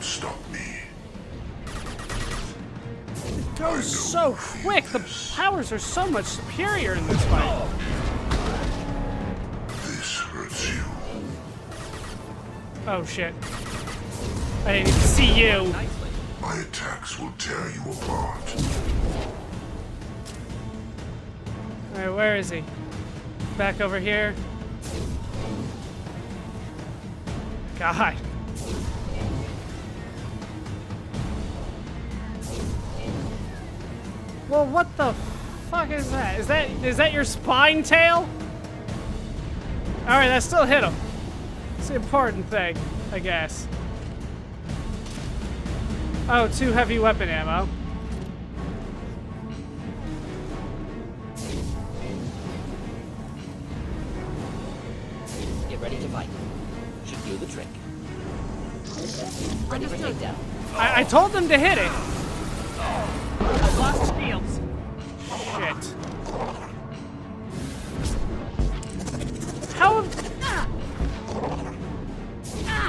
stop me. It goes so quick. The powers are so much superior in this fight. This hurts you. Oh shit. I didn't even see you. My attacks will tear you apart. Alright, where is he? Back over here. God. Well, what the fuck is that? Is that your spine tail? Alright, that still hit him. It's the important thing, I guess. Oh, 2 heavy weapon ammo. Get ready to fight. Should do the trick. Ready for takedown. I told them to hit it. I've lost shields. Shit. How?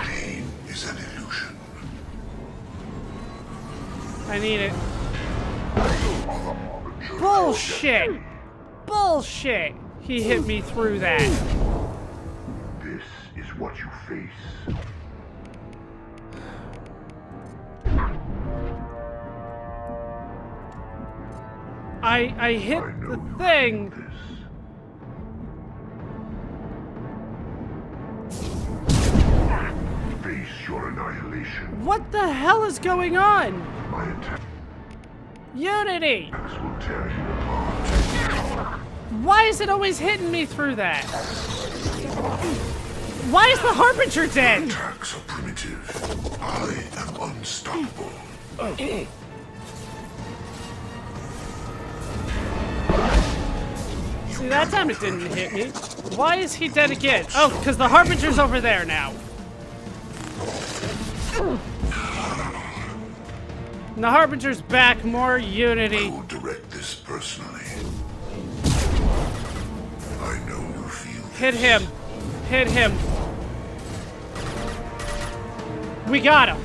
Pain is an illusion. I need it. Bullshit! Bullshit! He hit me through that. This is what you face. I hit I know the you thing. feel this. Face your annihilation. What the hell is going on? My attacks Unity! will tear you apart. Why is it always hitting me through that? Why is the Harbinger dead? Attacks are primitive. I am unstoppable. See, that time it didn't hit me. Why is he dead again? Oh, because the Harbinger's over there now. And the Harbinger's back, more I Unity. will direct this personally. I know you feel this. Hit him. Hit him. We got him.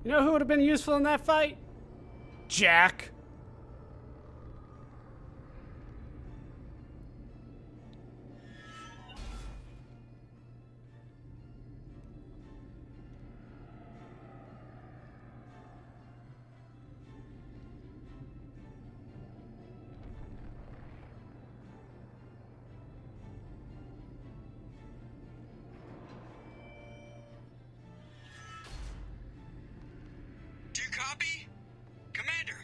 You know who would have been useful in that fight? Jack. Do you copy? Commander!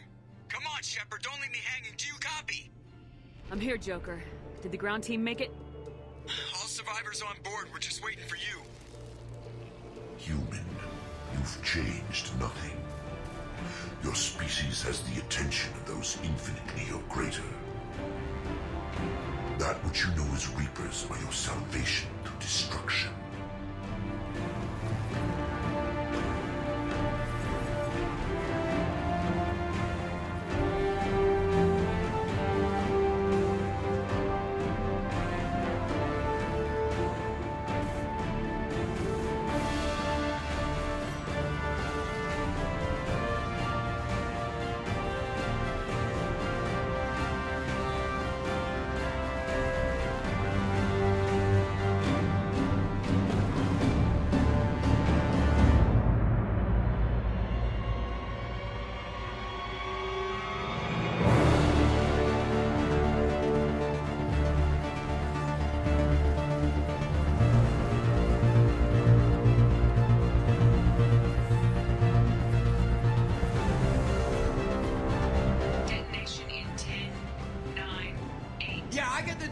Come on, Shepard, don't leave me hanging. Do you copy? I'm here, Joker. Did the ground team make it? All survivors on board. We're just waiting for you. Human, you've changed nothing. Your species has the attention of those infinitely or greater. That which you know as Reapers are your salvation through destruction.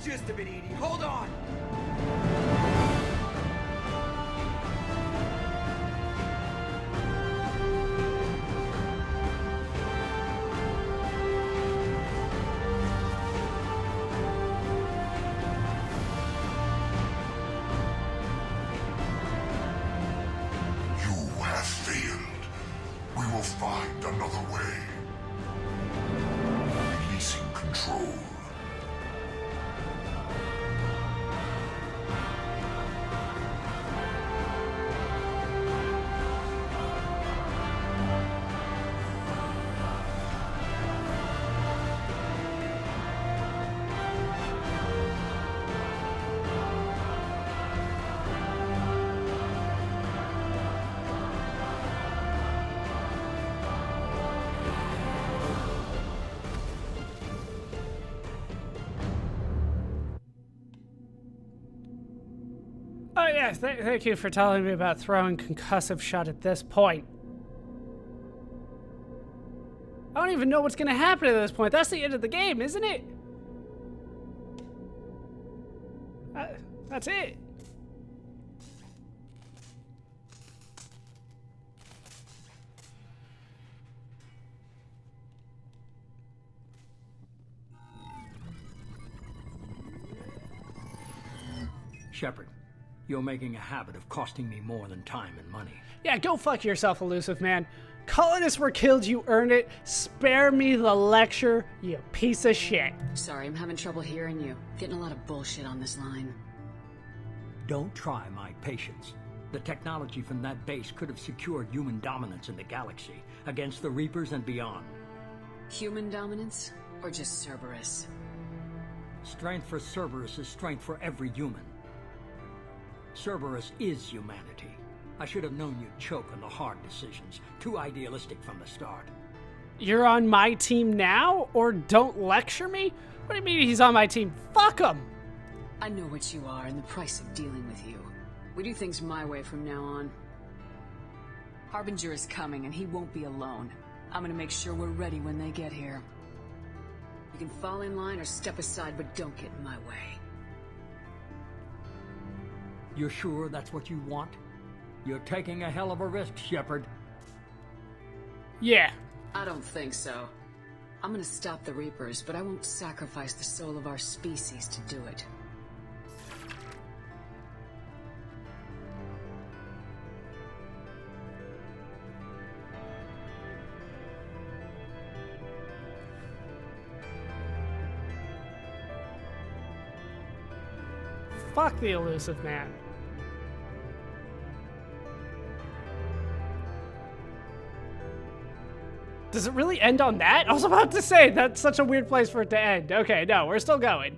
gist of it, Edie. Hold on. You have failed. We will find another way. Releasing control. Oh yes, thank you for telling me about throwing concussive shot at this point. I don't even know what's gonna happen at this point. That's the end of the game, isn't it? That's it. Shepard, you're making a habit of costing me more than time and money. Yeah, go fuck yourself, Elusive Man. Colonists were killed, you earned it. Spare me the lecture, you piece of shit. Sorry, I'm having trouble hearing you. Getting a lot of bullshit on this line. Don't try my patience. The technology from that base could have secured human dominance in the galaxy against the Reapers and beyond. Human dominance? Or just Cerberus? Strength for Cerberus is strength for every human. Cerberus is humanity. I should have known you'd choke on the hard decisions. Too idealistic from the start. You're on my team now? Or don't lecture me? What do you mean he's on my team? Fuck him! I know what you are and the price of dealing with you. We do things my way from now on. Harbinger is coming and he won't be alone. I'm gonna make sure we're ready when they get here. You can fall in line or step aside, but don't get in my way. You're sure that's what you want? You're taking a hell of a risk, Shepard. Yeah. I don't think so. I'm gonna stop the Reapers, but I won't sacrifice the soul of our species to do it. Fuck the Elusive Man. Does it really end on that? I was about to say, that's such a weird place for it to end. Okay, no, we're still going.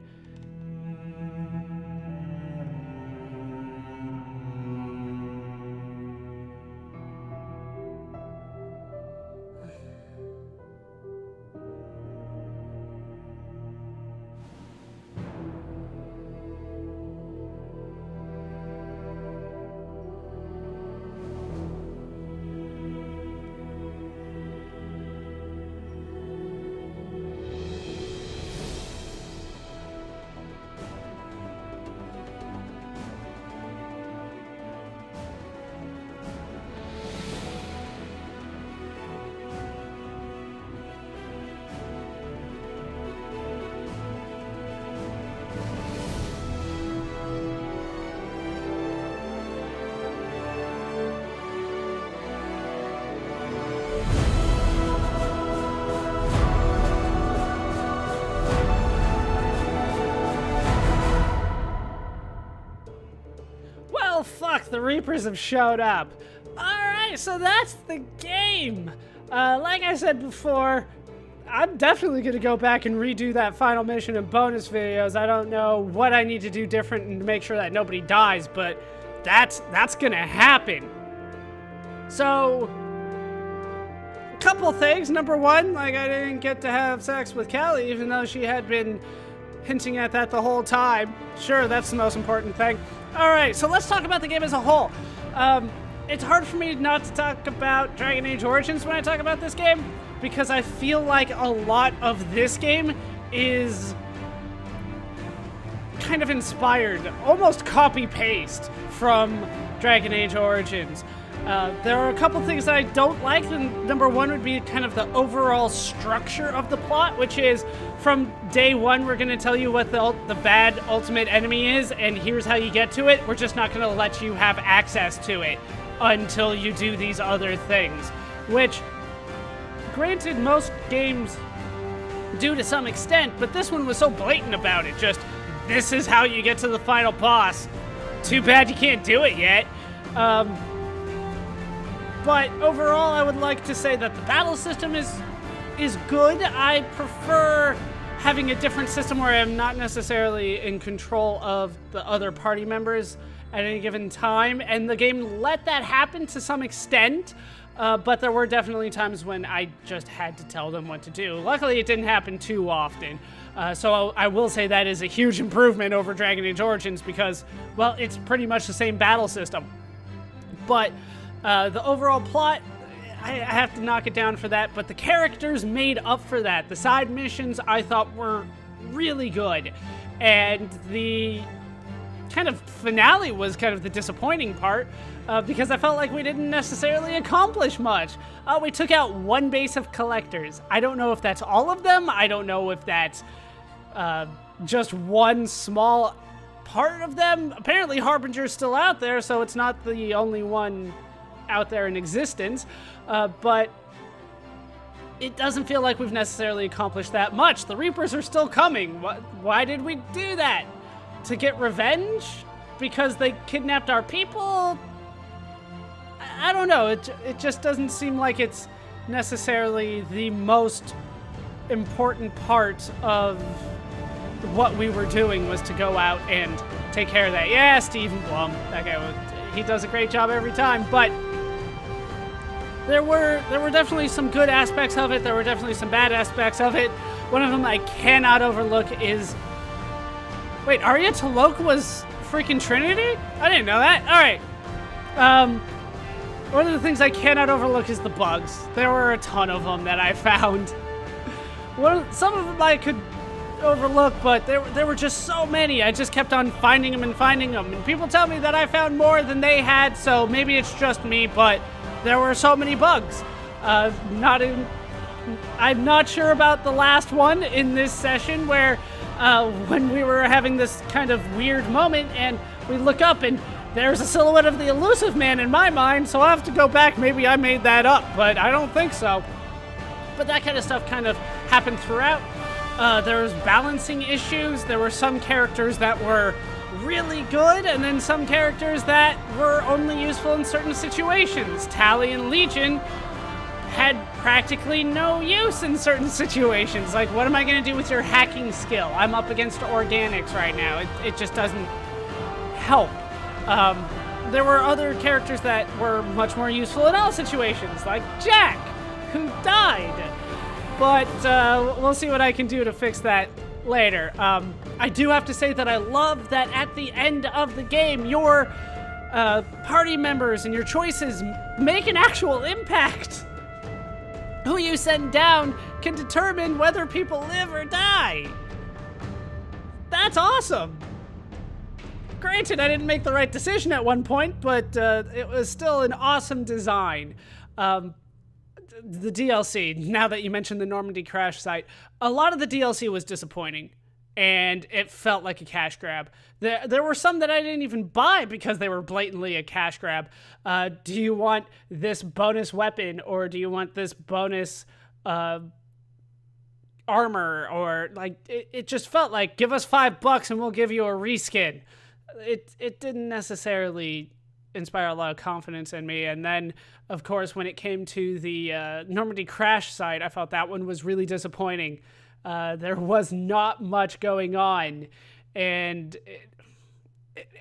Fuck, the Reapers have showed up. Alright, so that's the game. Like I said before, I'm definitely going to go back and redo that final mission and bonus videos. I don't know what I need to do different to make sure that nobody dies, but that's going to happen. So, a couple things. Number one, like I didn't get to have sex with Callie, even though she had been hinting at that the whole time. Sure, that's the most important thing. Alright, so let's talk about the game as a whole. It's hard for me not to talk about Dragon Age Origins when I talk about this game, because I feel like a lot of this game is kind of inspired, almost copy-paste from Dragon Age Origins. There are a couple things that I don't like, and number one would be kind of the overall structure of the plot, which is from day one, we're going to tell you what the bad ultimate enemy is, and here's how you get to it. We're just not going to let you have access to it until you do these other things, which, granted, most games do to some extent, but this one was so blatant about it. Just, this is how you get to the final boss. Too bad you can't do it yet. But overall, I would like to say that the battle system is good. I prefer having a different system where I'm not necessarily in control of the other party members at any given time, and the game let that happen to some extent, but there were definitely times when I just had to tell them what to do. Luckily, it didn't happen too often, so I will say that is a huge improvement over Dragon Age Origins because, well, it's pretty much the same battle system. But the overall plot, I have to knock it down for that, but the characters made up for that. The side missions I thought were really good, and the kind of finale was kind of the disappointing part because I felt like we didn't necessarily accomplish much. We took out one base of collectors. I don't know if that's all of them. I don't know if that's just one small part of them. Apparently Harbinger's still out there, so it's not the only one out there in existence, but it doesn't feel like we've necessarily accomplished that much. The Reapers are still coming. Why did we do that? To get revenge? Because they kidnapped our people? I don't know. It just doesn't seem like it's necessarily the most important part of what we were doing was to go out and take care of that. Yeah, Stephen Blum. That guy, he does a great job every time, but there were definitely some good aspects of it. There were definitely some bad aspects of it. One of them I cannot overlook is... Wait, Arya T'Loak was freaking Trinity? I didn't know that. All right. One of the things I cannot overlook is the bugs. There were a ton of them that I found. Some of them I could overlook, but there were just so many. I just kept on finding them. And people tell me that I found more than they had, so maybe it's just me, but there were so many bugs. I'm not sure about the last one in this session where when we were having this kind of weird moment and we look up and there's a silhouette of the Elusive Man in my mind, so I'll have to go back. Maybe I made that up, but I don't think so. But that kind of stuff kind of happened throughout. There was balancing issues. There were some characters that were really good, and then some characters that were only useful in certain situations. Tali and Legion had practically no use in certain situations. Like, what am I going to do with your hacking skill? I'm up against organics right now. It just doesn't help. There were other characters that were much more useful in all situations, like Jack, who died. But we'll see what I can do to fix that later. I do have to say that I love that at the end of the game, your party members and your choices make an actual impact. Who you send down can determine whether people live or die. That's awesome. Granted, I didn't make the right decision at one point, but it was still an awesome design. The DLC, now that you mentioned the Normandy crash site, a lot of the DLC was disappointing, and it felt like a cash grab. There were some that I didn't even buy because they were blatantly a cash grab. Do you want this bonus weapon, or do you want this bonus armor? Or, like, it just felt like, give us $5 and we'll give you a reskin. It didn't necessarily inspire a lot of confidence in me. And then, of course, when it came to the Normandy crash site, I felt that one was really disappointing. There was not much going on, and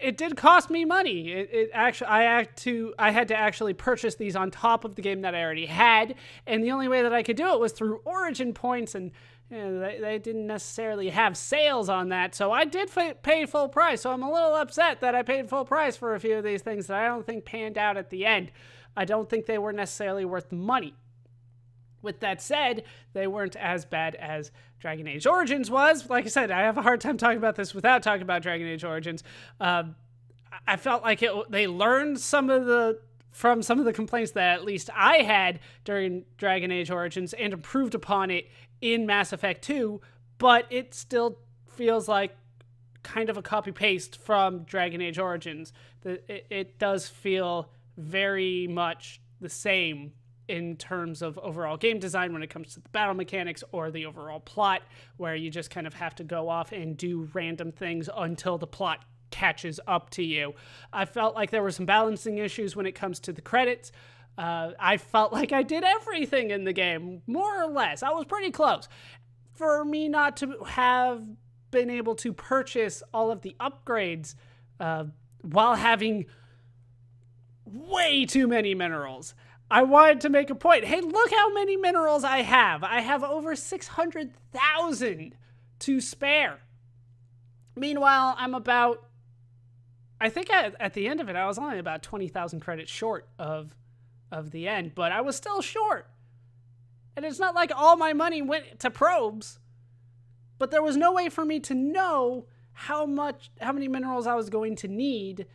it did cost me money. I had to actually purchase these on top of the game that I already had, and the only way that I could do it was through Origin points, and they didn't necessarily have sales on that, so I did pay full price. So I'm a little upset that I paid full price for a few of these things that I don't think panned out at the end. I don't think they were necessarily worth the money. With that said, they weren't as bad as Dragon Age Origins was. Like I said, I have a hard time talking about this without talking about Dragon Age Origins. I felt like they learned from some of the complaints that at least I had during Dragon Age Origins and improved upon it in Mass Effect 2, but it still feels like kind of a copy-paste from Dragon Age Origins. It does feel very much the same in terms of overall game design when it comes to the battle mechanics or the overall plot, where you just kind of have to go off and do random things until the plot catches up to you. I felt like there were some balancing issues when it comes to the credits. I felt like I did everything in the game, more or less. I was pretty close. For me not to have been able to purchase all of the upgrades while having way too many minerals, I wanted to make a point. Hey, look how many minerals I have. I have over 600,000 to spare. Meanwhile, I think at the end of it, I was only about 20,000 credits short of the end, but I was still short. And it's not like all my money went to probes, but there was no way for me to know how many minerals I was going to need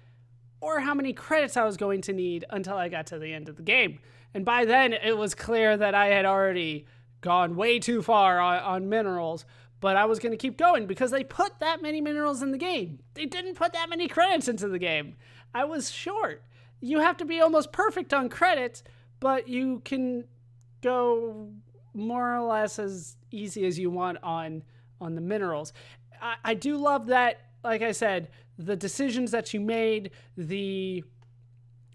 or how many credits I was going to need until I got to the end of the game. And by then, it was clear that I had already gone way too far on minerals, but I was going to keep going because they put that many minerals in the game. They didn't put that many credits into the game. I was short. You have to be almost perfect on credits, but you can go more or less as easy as you want on the minerals. I do love that, like I said, the decisions that you made, the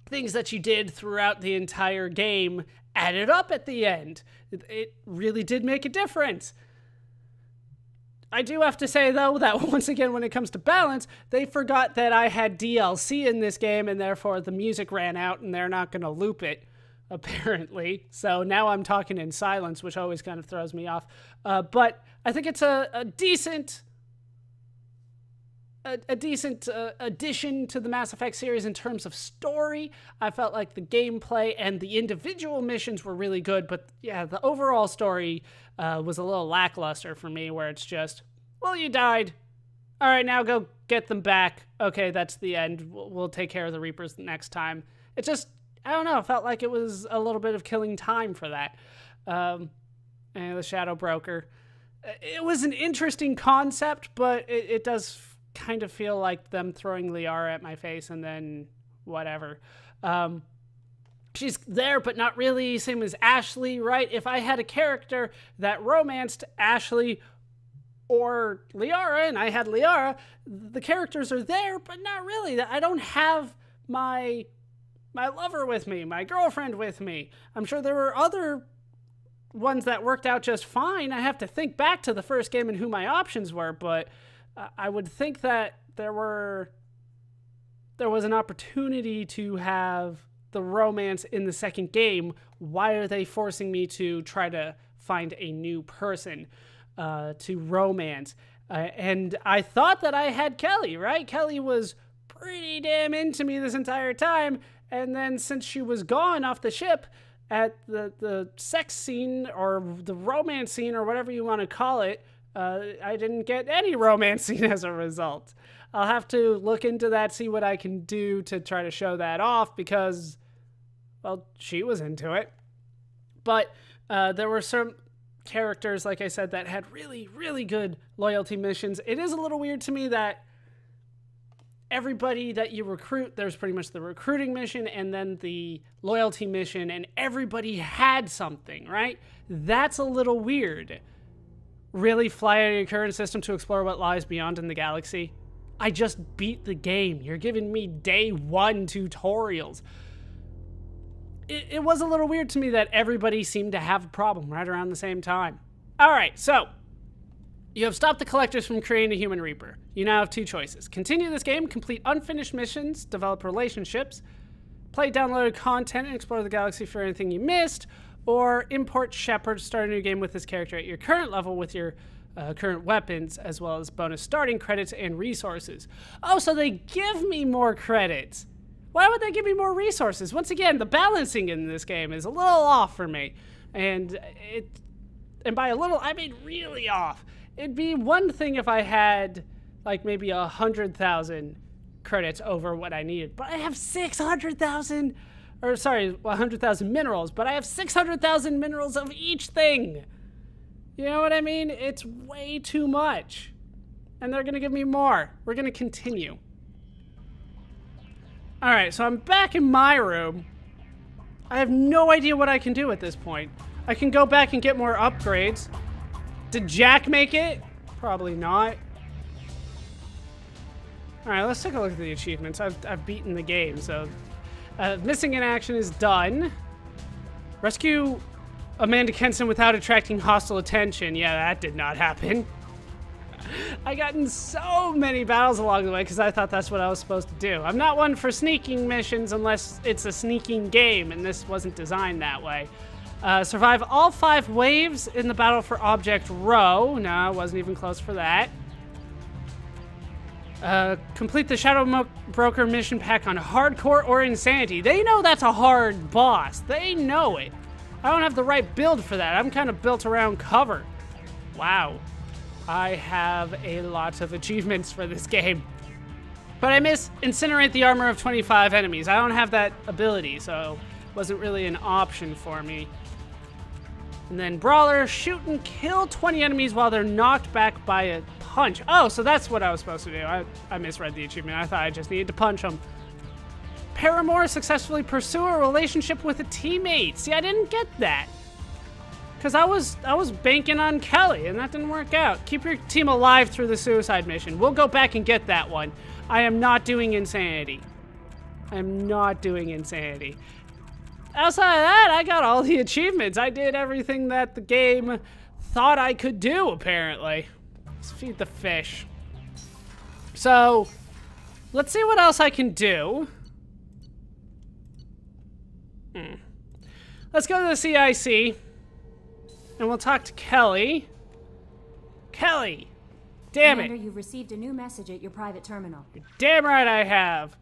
things that you did throughout the entire game added up at the end. It really did make a difference. I do have to say, though, that once again, when it comes to balance, they forgot that I had DLC in this game, and therefore the music ran out, and they're not going to loop it, apparently. So now I'm talking in silence, which always kind of throws me off. But I think it's a decent addition to the Mass Effect series in terms of story. I felt like the gameplay and the individual missions were really good, but yeah, the overall story was a little lackluster for me, where it's just, well, you died. All right, now go get them back. Okay, that's the end. We'll take care of the Reapers next time. It just, I don't know, felt like it was a little bit of killing time for that. And the Shadow Broker. It was an interesting concept, but it does kind of feel like them throwing Liara at my face and then whatever. She's there, but not really. Same as Ashley, right? If I had a character that romanced Ashley or Liara, and I had Liara, the characters are there, but not really. I don't have my lover with me, my girlfriend with me. I'm sure there were other ones that worked out just fine. I have to think back to the first game and who my options were, but I would think that there was an opportunity to have the romance in the second game. Why are they forcing me to try to find a new person to romance? And I thought that I had Kelly, right? Kelly was pretty damn into me this entire time, and then since she was gone off the ship at the sex scene or the romance scene or whatever you want to call it, I didn't get any romance scene as a result. I'll have to look into that, see what I can do to try to show that off because, well, she was into it. But there were some characters, like I said, that had really, really good loyalty missions. It is a little weird to me that everybody that you recruit, there's pretty much the recruiting mission and then the loyalty mission, and everybody had something, right? That's a little weird. Really fly out of your current system to explore what lies beyond in the galaxy? I just beat the game. You're giving me day one tutorials. It was a little weird to me that everybody seemed to have a problem right around the same time. All right, so you have stopped the collectors from creating a human Reaper. You now have two choices. Continue this game, complete unfinished missions, develop relationships, play downloaded content, and explore the galaxy for anything you missed, or import Shepard, start a new game with this character at your current level with your current weapons, as well as bonus starting credits and resources. Oh, so they give me more credits. Why would they give me more resources? Once again, the balancing in this game is a little off for me. And by a little, I mean really off. It'd be one thing if I had like maybe 100,000 credits over what I needed, but I have 600,000, or sorry, 100,000 minerals, but I have 600,000 minerals of each thing. You know what I mean? It's way too much. And they're gonna give me more. We're gonna continue. All right, so I'm back in my room. I have no idea what I can do at this point. I can go back and get more upgrades. Did Jack make it? Probably not. All right, let's take a look at the achievements. I've beaten the game, so missing in action is done. Rescue Amanda Kenson without attracting hostile attention. Yeah, that did not happen. I got in so many battles along the way because I thought that's what I was supposed to do. I'm not one for sneaking missions unless it's a sneaking game, and this wasn't designed that way. Survive all 5 waves in the battle for Object Rho. No, I wasn't even close for that. Complete the Shadow Broker mission pack on Hardcore or Insanity. They know that's a hard boss. They know it. I don't have the right build for that. I'm kind of built around cover. Wow. I have a lot of achievements for this game. But I miss Incinerate the armor of 25 enemies. I don't have that ability, so it wasn't really an option for me. And then Brawler, shoot and kill 20 enemies while they're knocked back by a punch. Oh, so that's what I was supposed to do. I misread the achievement. I thought I just needed to punch them. Paramore, successfully pursue a relationship with a teammate. See, I didn't get that. Because I was banking on Kelly, and that didn't work out. Keep your team alive through the suicide mission. We'll go back and get that one. I am not doing Insanity. I am not doing Insanity. Outside of that, I got all the achievements. I did everything that the game thought I could do, apparently. Let's feed the fish. So, let's see what else I can do. Let's go to the CIC. And we'll talk to Kelly. Kelly! Damn it! Commander, you've received a new message at your private terminal. You're damn right I have.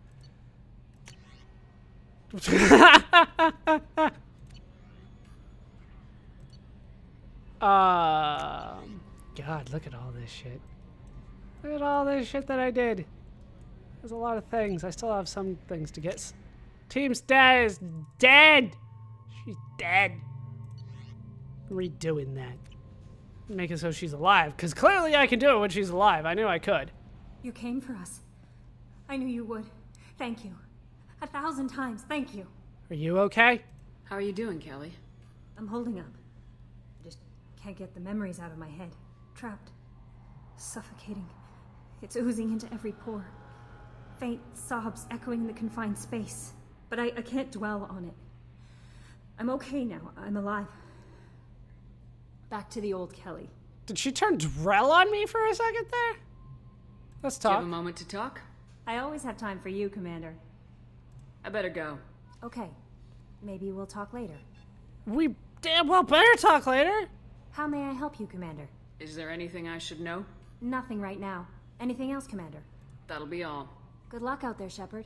God, look at all this shit. Look at all this shit that I did. There's a lot of things. I still have some things to get. Team Stat is dead. She's dead. Redoing that. Make it so she's alive, because clearly I can do it when she's alive. I knew I could. You came for us. I knew you would. Thank you. 1,000 times, thank you. Are you okay? How are you doing, Kelly? I'm holding up. I just can't get the memories out of my head. Trapped. Suffocating. It's oozing into every pore. Faint sobs echoing the confined space. But I can't dwell on it. I'm okay now. I'm alive. Back to the old Kelly. Did she turn Drell on me for a second there? Let's Do you talk. have a moment to talk? I always have time for you, Commander. I better go. Okay. Maybe we'll talk later. We damn well better talk later. How may I help you, Commander? Is there anything I should know? Nothing right now. Anything else, Commander? That'll be all. Good luck out there, Shepard.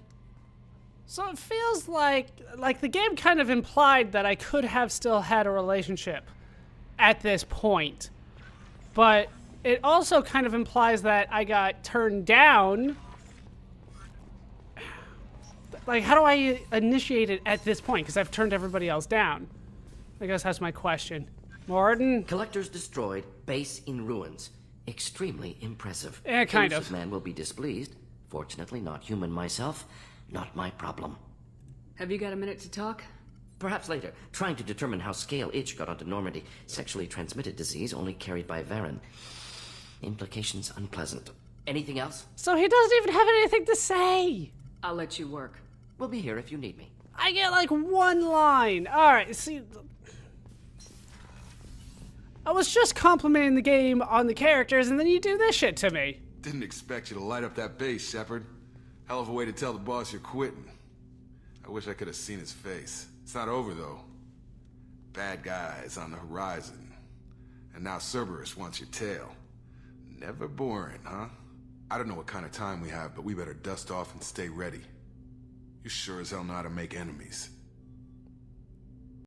So it feels like the game kind of implied that I could have still had a relationship at this point. But it also kind of implies that I got turned down. Like, how do I initiate it at this point? Because I've turned everybody else down. I guess that's my question. Morden? Collectors destroyed, base in ruins. Extremely impressive. Kind of. Elusive man will be displeased. Fortunately, not human myself. Not my problem. Have you got a minute to talk? Perhaps later. Trying to determine how Scale Itch got onto Normandy. Sexually transmitted disease only carried by Varen. Implications unpleasant. Anything else? So he doesn't even have anything to say. I'll let you work. We'll be here if you need me. I get like one line. Alright, see. I was just complimenting the game on the characters, and then you do this shit to me. Didn't expect you to light up that base, Shepard. Hell of a way to tell the boss you're quitting. I wish I could have seen his face. It's not over, though. Bad guys on the horizon. And now Cerberus wants your tail. Never boring, huh? I don't know what kind of time we have, but we better dust off and stay ready. You sure as hell know how to make enemies.